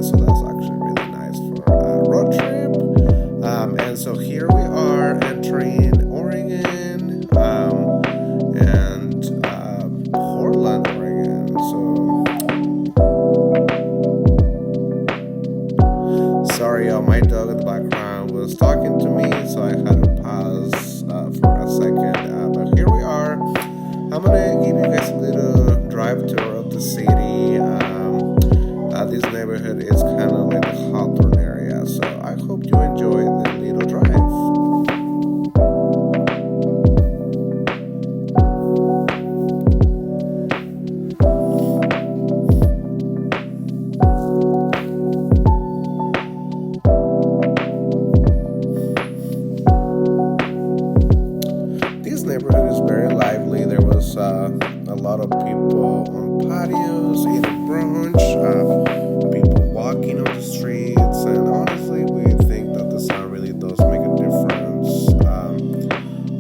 so that's actually really nice for a road trip. And so here we are entering Oregon and Portland, Oregon. So sorry, y'all, my dog in the background was talking to me, so I had to pause for a second. But here we are. I'm gonna give you guys a little drive tour of the city. This neighborhood is kind of like the Hawthorne area, so I hope you enjoy the little drive. This neighborhood is very lively. There was a lot of people on patios eating brunch, people walking on the streets, and honestly, we think that the sun really does make a difference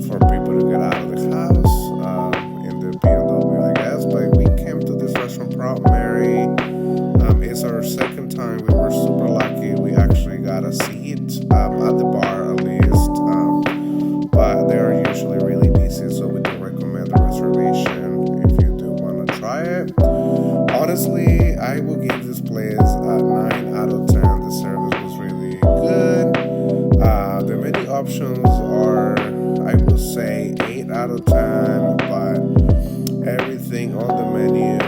for people to get out of the house in the BMW, I guess. But we came to this restaurant, Proud Mary. It's our second time. We were super lucky. We actually got a seat at the bar, at least. But they are usually really busy, so we do recommend a reservation if you do want to try it. Honestly, I will give this place a 9 out of 10. The service was really good. The menu options are, I will say, 8 out of 10, but everything on the menu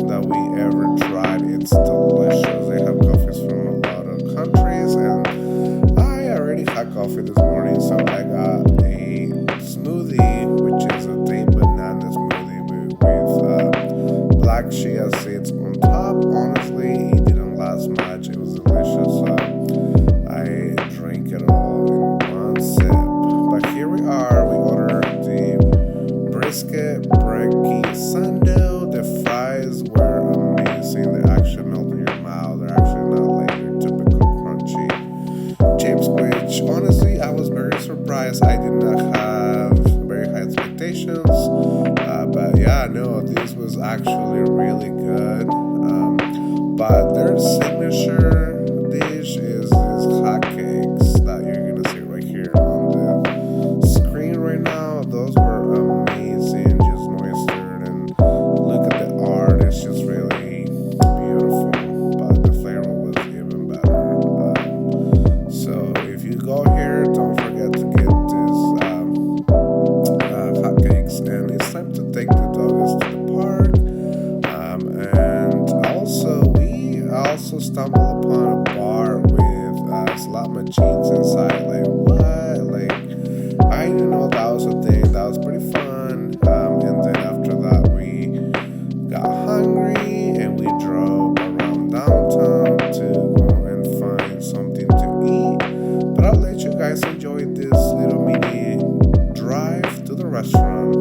that we ever tried, it's delicious. They have coffees from a lot of countries, and I already had coffee this morning, so I got a smoothie, which is a date banana smoothie with black chia seeds on top. Honestly, it didn't last much. It was delicious, so I drank it all in one sip. But here we are. We ordered the brisket brekkie sundae. The fries were amazing. They actually melt in your mouth. They're actually not like your typical crunchy chips, which honestly I was very surprised. I did not have very high expectations, but yeah, no, this was actually really good. But their signature dish is hotcakes that you're gonna see right here on the screen right now. Those were amazing, just moistured, and look at the art. It's just really beautiful, but the flavor was even better. So if you go here, don't forget to get this hotcakes, and it's time to take the dogs to the park. And also, we also stumbled upon a bar with slot machines inside. Like, what? Like, I didn't know that was a thing. That was pretty fun. And then after that, we got hungry and we drove around downtown to go and find something to eat. But I'll let you guys enjoy this little mini drive to the restaurant.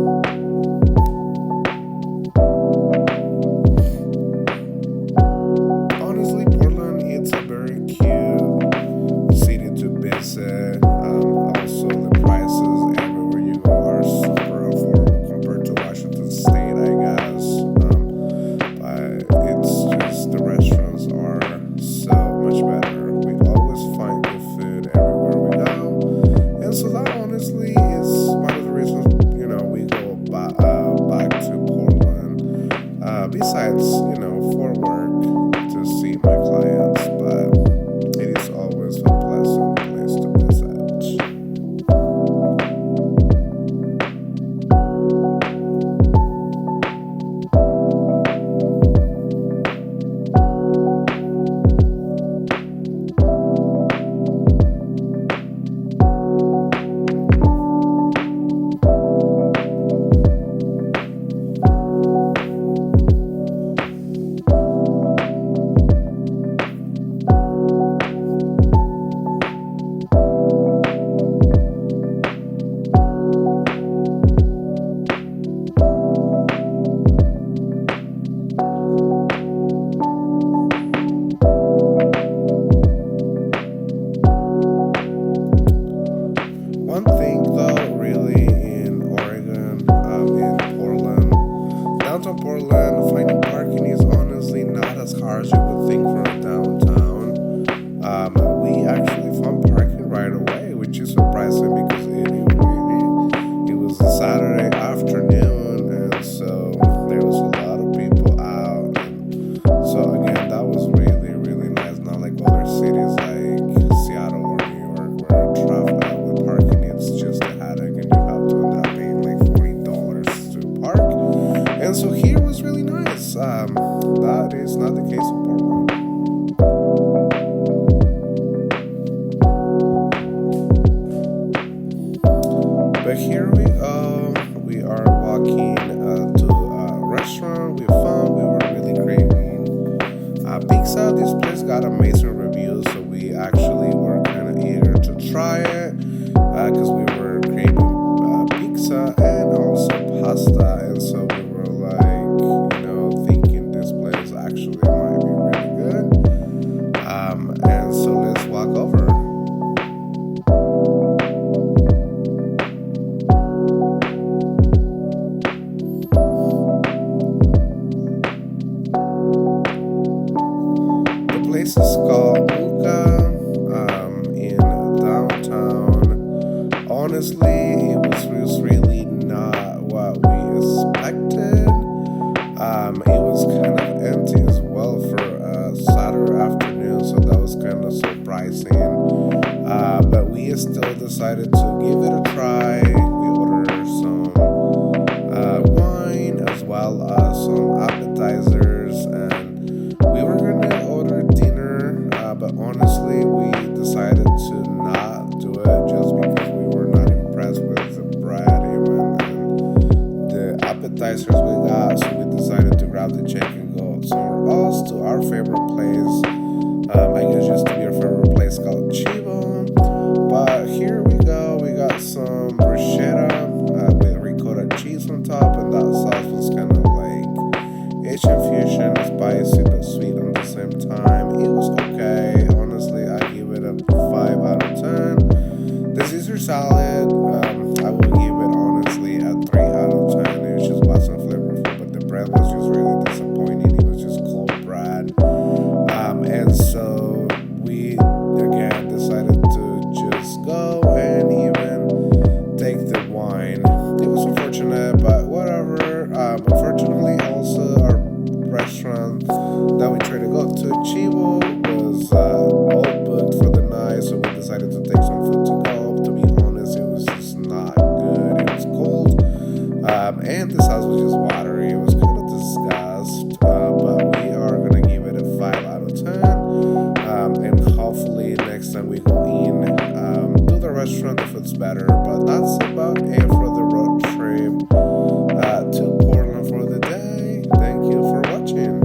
Honestly, Portland, it's a very cute city to visit. Also, the prices everywhere you go are super affordable compared to Washington State, I guess. But it's just the restaurants are so much better. We always find good food everywhere we go, and so that honestly is one of the reasons we go back to Portland. Besides for work to see my clients, but it is always a pleasant place to visit. Portland, finding parking is honestly not as hard as you would think for a downtown. pizza. This place got amazing reviews, so we actually were kind of eager to try it because we were craving pizza and also pasta, and so we were like, thinking this place actually might be really good. And so let's walk over. The place is called Muka in downtown. Honestly, it was really not what we expected. It was kind of empty as well for a Saturday afternoon, so that was kind of surprising. But we still decided to give it a try. We ordered some wine as well as some appetizers, and we were gonna order dinner. But honestly, we decided to not do it just because we were not impressed with the bread even and the appetizers we got. So we decided to grab the check and go somewhere else to our favorite place. I guess used to be our favorite place called Chivo. But here we go. We got some bruschetta with ricotta cheese on top, and that sauce was kind of like Asian fusion, spicy but sweet on the same time. It was okay. Honestly, I give it a 5 out of 10. The Caesar salad, I will give it honestly a 3 out of 10. It just wasn't flavorful, but the bread was just really disappointing. It was just cold bread. And so we again decided to just go and even take the wine. It was unfortunate, but whatever. Unfortunately, also our restaurant that we tried to go to, Chivo, was all booked for the night, so we decided to take some food to go. To be honest, it was just not good. It was cold, and the sauce was just watery. It was kind of disgust, but we are gonna give it a 5 out of 10, and hopefully next time we go in to the restaurant, the food's better. But that's about it for the road trip to Portland for the day. Thank you for watching.